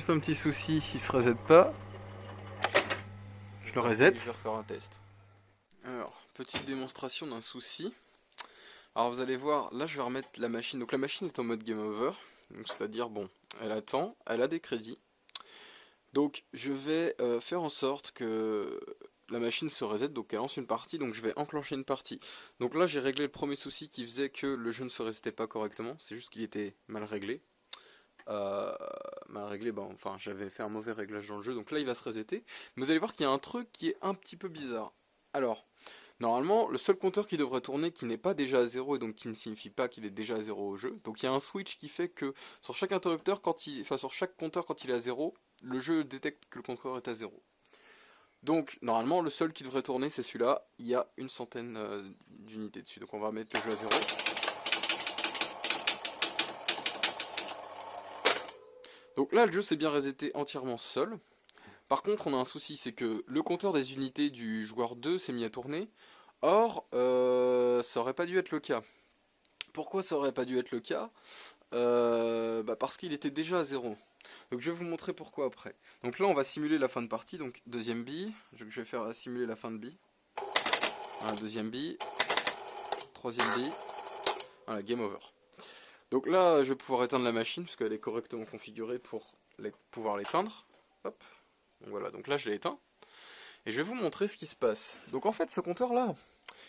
juste un petit souci, il se reset pas. Je le reset. Je vais refaire un test. Alors, petite démonstration d'un souci. Alors vous allez voir, là je vais remettre la machine. Donc la machine est en mode game over. C'est-à-dire, bon, elle attend, elle a des crédits. Donc je vais faire en sorte que la machine se reset, donc elle lance une partie, donc je vais enclencher une partie. Donc là j'ai réglé le premier souci qui faisait que le jeu ne se resetait pas correctement, c'est juste qu'il était mal réglé. Mal réglé, enfin j'avais fait un mauvais réglage dans le jeu, donc là il va se resetter. Mais vous allez voir qu'il y a un truc qui est un petit peu bizarre. Alors, normalement, le seul compteur qui devrait tourner qui n'est pas déjà à 0 et donc qui ne signifie pas qu'il est déjà à 0 au jeu. Donc il y a un switch qui fait que sur chaque interrupteur, sur chaque compteur quand il est à 0, le jeu détecte que le compteur est à 0. Donc normalement le seul qui devrait tourner c'est celui-là, il y a une centaine d'unités dessus. Donc on va mettre le jeu à 0. Donc là le jeu s'est bien reseté entièrement seul. Par contre on a un souci, c'est que le compteur des unités du joueur 2 s'est mis à tourner. Or ça aurait pas dû être le cas. Pourquoi ça aurait pas dû être le cas? Parce qu'il était déjà à 0. Donc je vais vous montrer pourquoi après. Donc là on va simuler la fin de partie, donc deuxième bille, je vais faire simuler la fin de bille. Voilà, deuxième bille, troisième bille, voilà, game over. Donc là je vais pouvoir éteindre la machine, puisqu'elle est correctement configurée pour pouvoir l'éteindre. Hop, donc voilà, donc là je l'ai éteint. Et je vais vous montrer ce qui se passe. Donc en fait ce compteur là,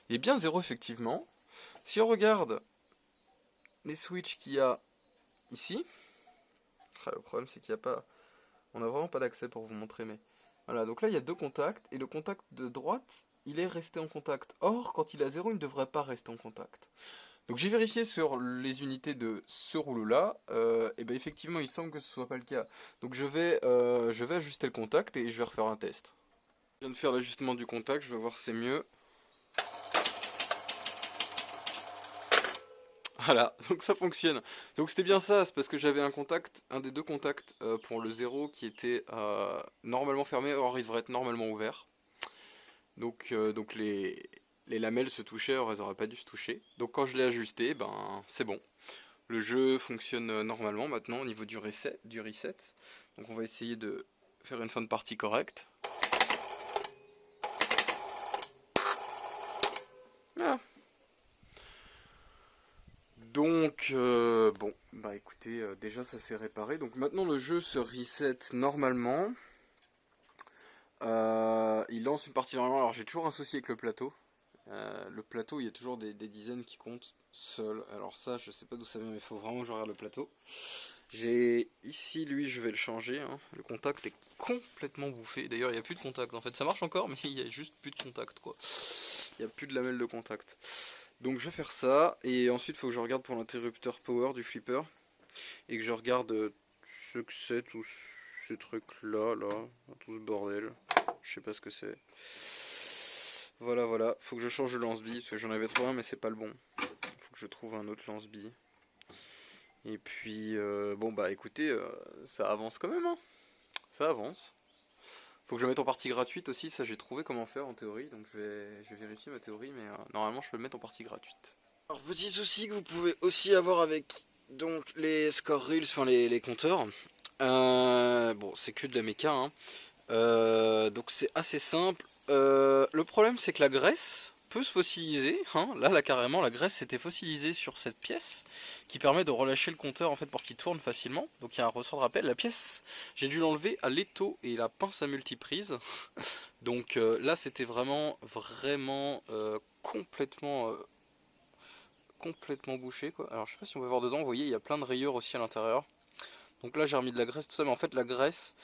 il est bien 0 effectivement. Si on regarde les switches qu'il y a ici, le problème c'est qu'il n'y a pas... On n'a vraiment pas d'accès pour vous montrer, mais... Voilà, donc là il y a deux contacts, et le contact de droite, il est resté en contact. Or, quand il est à 0, il ne devrait pas rester en contact. Donc j'ai vérifié sur les unités de ce rouleau-là, et bien effectivement il semble que ce soit pas le cas. Donc je vais ajuster le contact et je vais refaire un test. Je viens de faire l'ajustement du contact, je vais voir si c'est mieux. Voilà, donc ça fonctionne. Donc c'était bien ça, c'est parce que j'avais un des deux contacts pour le 0 qui était normalement fermé, or il devrait être normalement ouvert. Donc les lamelles se touchaient, or elles n'auraient pas dû se toucher. Donc quand je l'ai ajusté, c'est bon. Le jeu fonctionne normalement maintenant au niveau du reset. Donc on va essayer de faire une fin de partie correcte. Ah. Donc, bon, écoutez, déjà ça s'est réparé. Donc maintenant le jeu se reset normalement. Il lance une partie normalement. Alors j'ai toujours un souci avec le plateau. Le plateau, il y a toujours des dizaines qui comptent seuls. Alors ça, je sais pas d'où ça vient, mais il faut vraiment que je regarde le plateau. J'ai ici, lui, je vais le changer. Hein. Le contact est complètement bouffé. D'ailleurs, il n'y a plus de contact. En fait, ça marche encore, mais il y a juste plus de contact, quoi. Il n'y a plus de lamelles de contact. Donc je vais faire ça, et ensuite il faut que je regarde pour l'interrupteur power du flipper, et que je regarde ce que c'est, tous ces trucs là, tout ce bordel, je sais pas ce que c'est. Voilà, faut que je change le lance-bille, parce que j'en avais trouvé un mais c'est pas le bon. Faut que je trouve un autre lance-bille. Et puis, écoutez, ça avance quand même, hein. Ça avance. Faut que je le mette en partie gratuite aussi, ça j'ai trouvé comment faire en théorie, donc je vais vérifier ma théorie, mais normalement je peux le mettre en partie gratuite. Alors petit souci que vous pouvez aussi avoir avec donc les score reels, enfin les compteurs, bon c'est que de la méca, hein. Donc c'est assez simple. Le problème c'est que la graisse peut se fossiliser, hein. Là carrément la graisse s'était fossilisée sur cette pièce qui permet de relâcher le compteur en fait pour qu'il tourne facilement. Donc il y a un ressort de rappel. La pièce, j'ai dû l'enlever à l'étau et la pince à multiprise. Donc là c'était vraiment complètement bouché quoi. Alors je sais pas si on peut voir dedans, vous voyez il y a plein de rayures aussi à l'intérieur. Donc là j'ai remis de la graisse tout ça, mais en fait la graisse,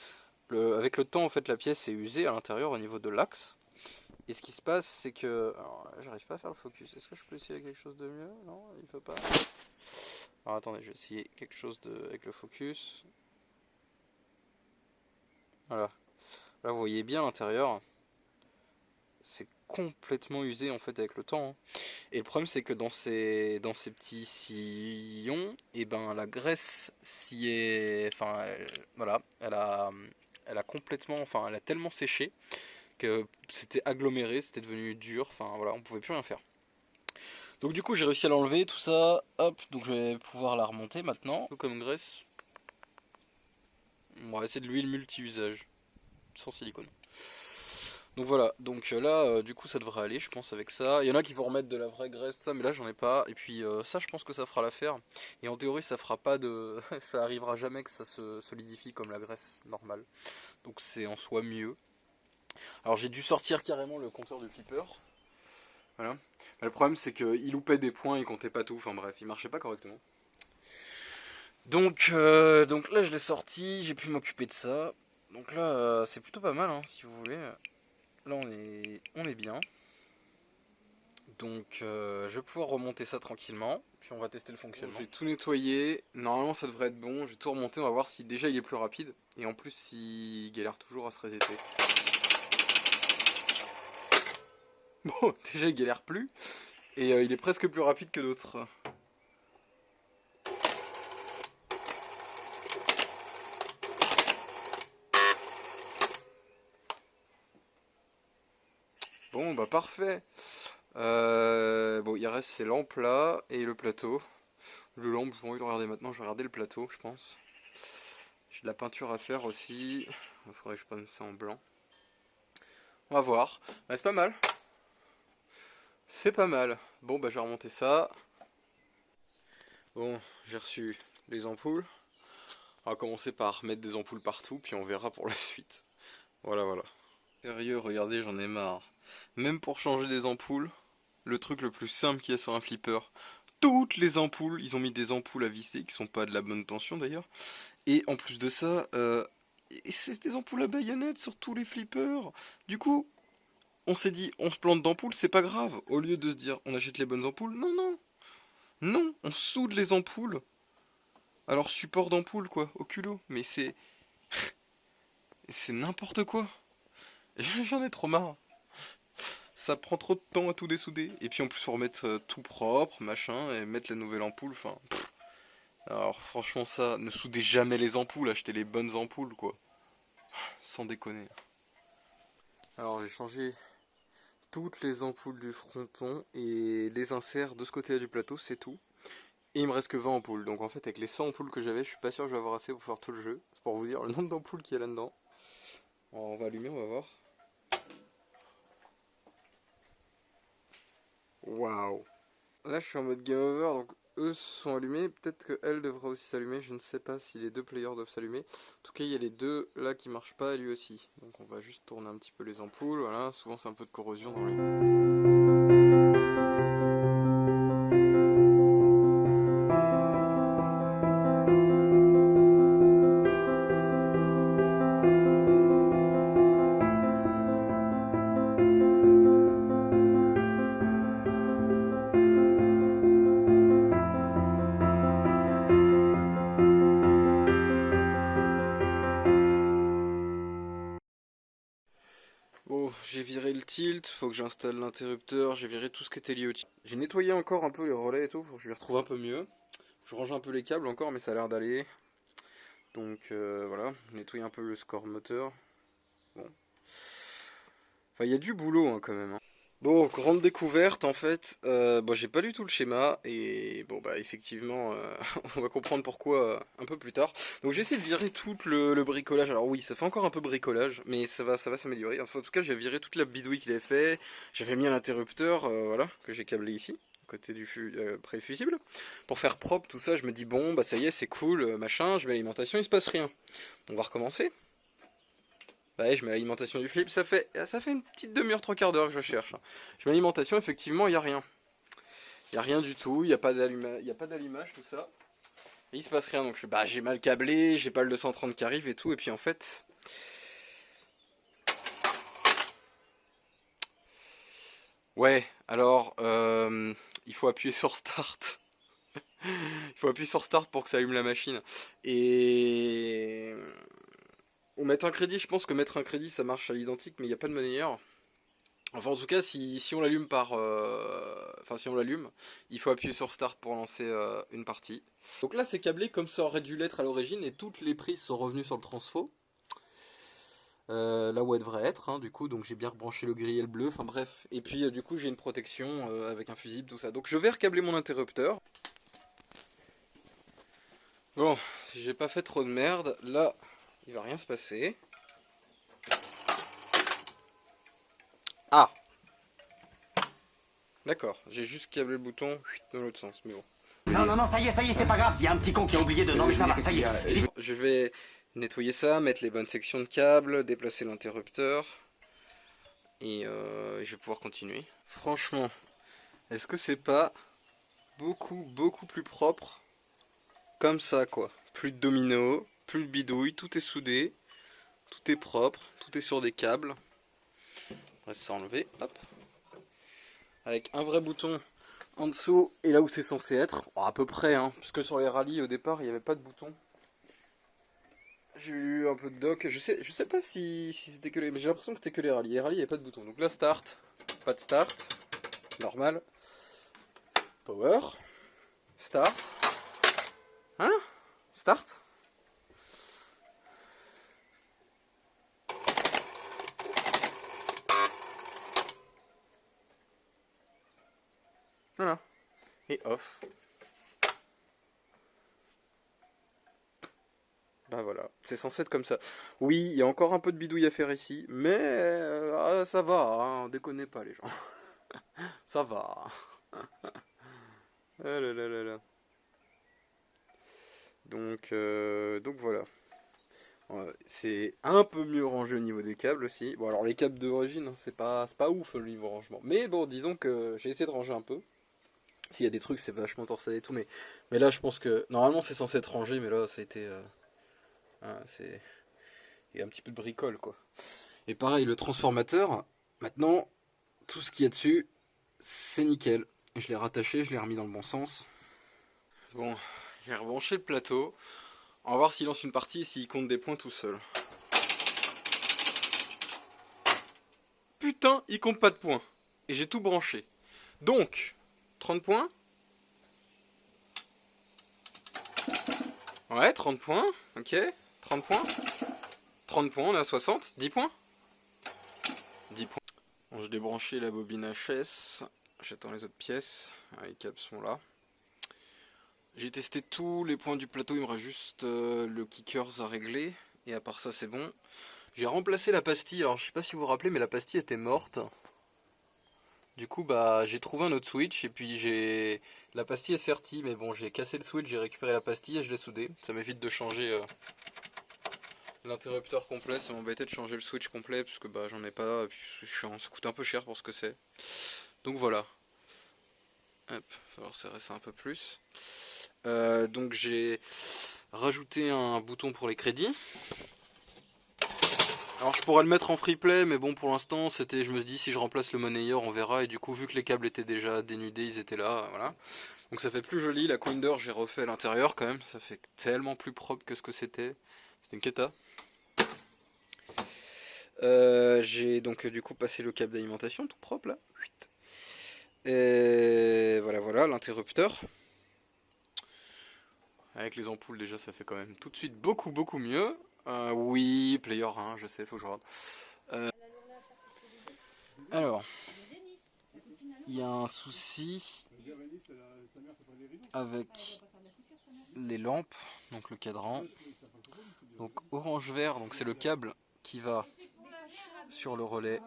avec le temps en fait la pièce est usée à l'intérieur au niveau de l'axe. Et ce qui se passe c'est que, alors j'arrive pas à faire le focus, est-ce que je peux essayer quelque chose de mieux? Non, il peut pas. Alors attendez, je vais essayer quelque chose avec le focus. Voilà, là vous voyez bien l'intérieur, c'est complètement usé en fait avec le temps, hein. Et le problème c'est que dans ces petits sillons, et la graisse s'y est, enfin voilà, elle a complètement, enfin elle a tellement séché que c'était aggloméré, c'était devenu dur, enfin voilà, on pouvait plus rien faire. Donc du coup j'ai réussi à l'enlever tout ça, hop, donc je vais pouvoir la remonter maintenant. Comme graisse, Ouais, c'est de l'huile multi-usage, sans silicone. Donc voilà, donc là, du coup, ça devrait aller, je pense, avec ça. Il y en a qui vont remettre de la vraie graisse, ça, mais là, j'en ai pas. Et puis, ça, je pense que ça fera l'affaire. Et en théorie, ça fera pas de. Ça arrivera jamais que ça se solidifie comme la graisse normale. Donc, c'est en soi mieux. Alors, j'ai dû sortir carrément le compteur du flipper. Voilà. Mais le problème, c'est qu'il loupait des points, il comptait pas tout. Enfin, bref, il marchait pas correctement. Donc là, je l'ai sorti, j'ai pu m'occuper de ça. Donc là, c'est plutôt pas mal, hein, si vous voulez. Là, on est bien. Donc je vais pouvoir remonter ça tranquillement, puis on va tester le fonctionnement. J'ai tout nettoyé, normalement ça devrait être bon, j'ai tout remonté, on va voir si déjà il est plus rapide, et en plus s'il galère toujours à se resetter. Bon, déjà il galère plus, et il est presque plus rapide que d'autres. Bon bah parfait. Bon il reste ces lampes là, et le plateau. Le lampe, j'ai pas envie de le regarder maintenant, je vais regarder le plateau je pense. J'ai de la peinture à faire aussi, il faudrait que je peinte ça en blanc. On va voir, c'est pas mal. C'est pas mal. Bon bah je vais remonter ça. Bon, j'ai reçu les ampoules. On va commencer par mettre des ampoules partout, puis on verra pour la suite. Voilà, voilà. Sérieux, regardez, j'en ai marre. Même pour changer des ampoules, le truc le plus simple qu'il y a sur un flipper. Toutes les ampoules, ils ont mis des ampoules à visser, qui sont pas de la bonne tension d'ailleurs. Et en plus de ça, c'est des ampoules à baïonnette sur tous les flippers. Du coup, on s'est dit, on se plante d'ampoules, c'est pas grave. Au lieu de se dire, on achète les bonnes ampoules, non, non. Non, on soude les ampoules. Alors support d'ampoule quoi, au culot. Mais c'est... C'est n'importe quoi. J'en ai trop marre. Ça prend trop de temps à tout dessouder. Et puis en plus faut remettre tout propre, machin, et mettre la nouvelle ampoule, enfin... Alors franchement ça, ne soudez jamais les ampoules, achetez les bonnes ampoules quoi. Sans déconner. Alors j'ai changé toutes les ampoules du fronton et les inserts de ce côté-là du plateau, c'est tout. Et il me reste que 20 ampoules, donc en fait avec les 100 ampoules que j'avais, je suis pas sûr que je vais avoir assez pour faire tout le jeu. C'est pour vous dire le nombre d'ampoules qu'il y a là-dedans. On va allumer, on va voir. Waouh. Là je suis en mode game over, donc eux se sont allumés, peut-être que elle devrait aussi s'allumer, je ne sais pas si les deux players doivent s'allumer. En tout cas il y a les deux là qui marchent pas et lui aussi. Donc on va juste tourner un petit peu les ampoules, voilà, souvent c'est un peu de corrosion dans les... Bon, j'ai viré le tilt, faut que j'installe l'interrupteur, j'ai viré tout ce qui était lié au tilt. J'ai nettoyé encore un peu les relais et tout, pour que je les retrouve un peu mieux. Je range un peu les câbles encore, mais ça a l'air d'aller. Donc voilà, nettoyer un peu le score moteur. Bon. Enfin, il y a du boulot hein, quand même. Hein. Bon, grande découverte en fait. Bon, j'ai pas du tout le schéma et bon bah effectivement, on va comprendre pourquoi un peu plus tard. Donc j'ai essayé de virer tout le bricolage. Alors oui, ça fait encore un peu bricolage, mais ça va s'améliorer. Enfin, en tout cas, j'ai viré toute la bidouille qu'il avait fait. J'avais mis un interrupteur, voilà, que j'ai câblé ici, à côté du préfusible, pour faire propre tout ça. Je me dis bon bah ça y est, c'est cool, machin. Je mets l'alimentation, il se passe rien. On va recommencer. Bah ouais, je mets l'alimentation du flip, ça fait une petite demi-heure, trois quarts d'heure que je cherche. Je mets l'alimentation, effectivement, il n'y a rien. Il n'y a rien du tout, il n'y a pas d'allumage, tout ça. Et il se passe rien, donc bah, j'ai mal câblé, j'ai pas le 230 qui arrive et tout, et puis en fait... Ouais, alors, il faut appuyer sur Start. Il faut appuyer sur Start pour que ça allume la machine. Et... On met un crédit, je pense que mettre un crédit ça marche à l'identique, mais il n'y a pas de manière. Enfin, en tout cas, si on l'allume Enfin, si on l'allume, il faut appuyer sur Start pour lancer une partie. Donc là, c'est câblé comme ça aurait dû l'être à l'origine et toutes les prises sont revenues sur le transfo. Là où elles devraient être, hein, du coup, donc j'ai bien rebranché le gris et le bleu, enfin bref. Et puis, du coup, j'ai une protection avec un fusible, tout ça. Donc je vais recabler mon interrupteur. Bon, si j'ai pas fait trop de merde, là, il va rien se passer. Ah! D'accord, j'ai juste câblé le bouton dans l'autre sens, mais bon. Non, non, non, ça y est, c'est pas grave. Il y a un petit con qui a oublié de... Non, mais ça va, ça y est. Je vais nettoyer ça, mettre les bonnes sections de câbles, déplacer l'interrupteur. Et je vais pouvoir continuer. Franchement, est-ce que c'est pas beaucoup plus propre comme ça, quoi? Plus de dominos, plus de bidouille, tout est soudé, tout est propre, tout est sur des câbles. Reste ça enlever, hop. Avec un vrai bouton en dessous et là où c'est censé être, bon, à peu près, hein, parce que sur les rallyes au départ il n'y avait pas de bouton. J'ai eu un peu de doc, je sais pas si c'était que les... mais j'ai l'impression que c'était que les rallyes. Les rallyes il n'y avait pas de bouton. Donc là start, pas de start, normal. Power, start, hein? Start. Voilà. Et off. Bah voilà, c'est censé être comme ça. Oui, il y a encore un peu de bidouille à faire ici, mais ça va, hein, déconnez pas les gens. Ça va. Ah là là là là. Donc voilà. Ouais, c'est un peu mieux rangé au niveau des câbles aussi. Bon alors les câbles d'origine, hein, c'est pas ouf le niveau rangement. Mais bon, disons que j'ai essayé de ranger un peu. S'il y a des trucs, c'est vachement torsé et tout, mais là je pense que normalement c'est censé être rangé, mais là ça a été... c'est... Il y a un petit peu de bricole quoi. Et pareil, le transformateur, maintenant, tout ce qu'il y a dessus, c'est nickel. Je l'ai rattaché, je l'ai remis dans le bon sens. Bon, j'ai rebranché le plateau. On va voir s'il lance une partie et s'il compte des points tout seul. Putain, il compte pas de points. Et j'ai tout branché. Donc, 30 points. Ouais, 30 points. Ok, 30 points. 30 points, on est à 60. 10 points. 10 points. Bon, je débranché la bobine HS. J'attends les autres pièces. Ah, les câbles sont là. J'ai testé tous les points du plateau, il me reste juste le kickers à régler. Et à part ça, c'est bon. J'ai remplacé la pastille, alors je sais pas si vous vous rappelez, mais la pastille était morte. Du coup, bah, j'ai trouvé un autre switch et puis j'ai... La pastille est sortie, mais bon, j'ai cassé le switch, j'ai récupéré la pastille et je l'ai soudée. Ça m'évite de changer l'interrupteur complet, ça m'embêtait de changer le switch complet parce que bah, j'en ai pas, et puis c'est chiant, ça coûte un peu cher pour ce que c'est. Donc voilà. Hop, il va falloir serrer ça un peu plus. Donc j'ai rajouté un bouton pour les crédits. Alors je pourrais le mettre en free play, mais bon pour l'instant c'était, je me dis si je remplace le monnayeur on verra, et du coup vu que les câbles étaient déjà dénudés ils étaient là, voilà. Donc ça fait plus joli, la coinder j'ai refait à l'intérieur quand même, ça fait tellement plus propre que ce que c'était. C'était une quêta. J'ai donc du coup passé le câble d'alimentation tout propre là. Et voilà l'interrupteur. Avec les ampoules déjà ça fait quand même tout de suite beaucoup mieux. Oui, player 1, je sais, faut que je regarde. Alors, il y a un souci avec les lampes, donc le cadran. Donc orange vert, donc c'est le câble qui va sur le relais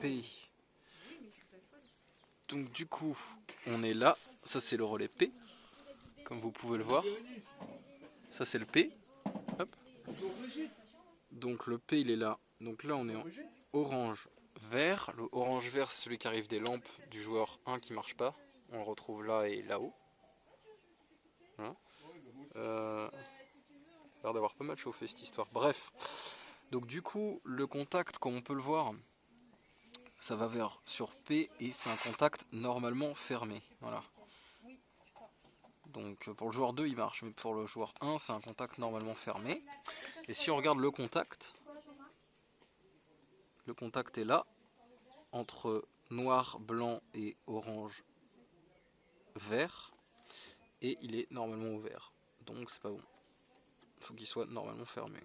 P. Donc du coup, on est là, ça c'est le relais P, comme vous pouvez le voir. Ça c'est le P. Hop. Donc le P il est là. Donc là on est en orange vert. Le orange vert c'est celui qui arrive des lampes du joueur 1 qui marche pas. On le retrouve là et là-haut. Voilà. Ça a l'air d'avoir pas mal chauffé cette histoire. Bref. Donc du coup le contact comme on peut le voir, ça va vers sur P et c'est un contact normalement fermé. Voilà. Donc pour le joueur 2 il marche, mais pour le joueur 1 c'est un contact normalement fermé. Et si on regarde le contact est là, entre noir, blanc et orange, vert, et il est normalement ouvert. Donc c'est pas bon. Il faut qu'il soit normalement fermé.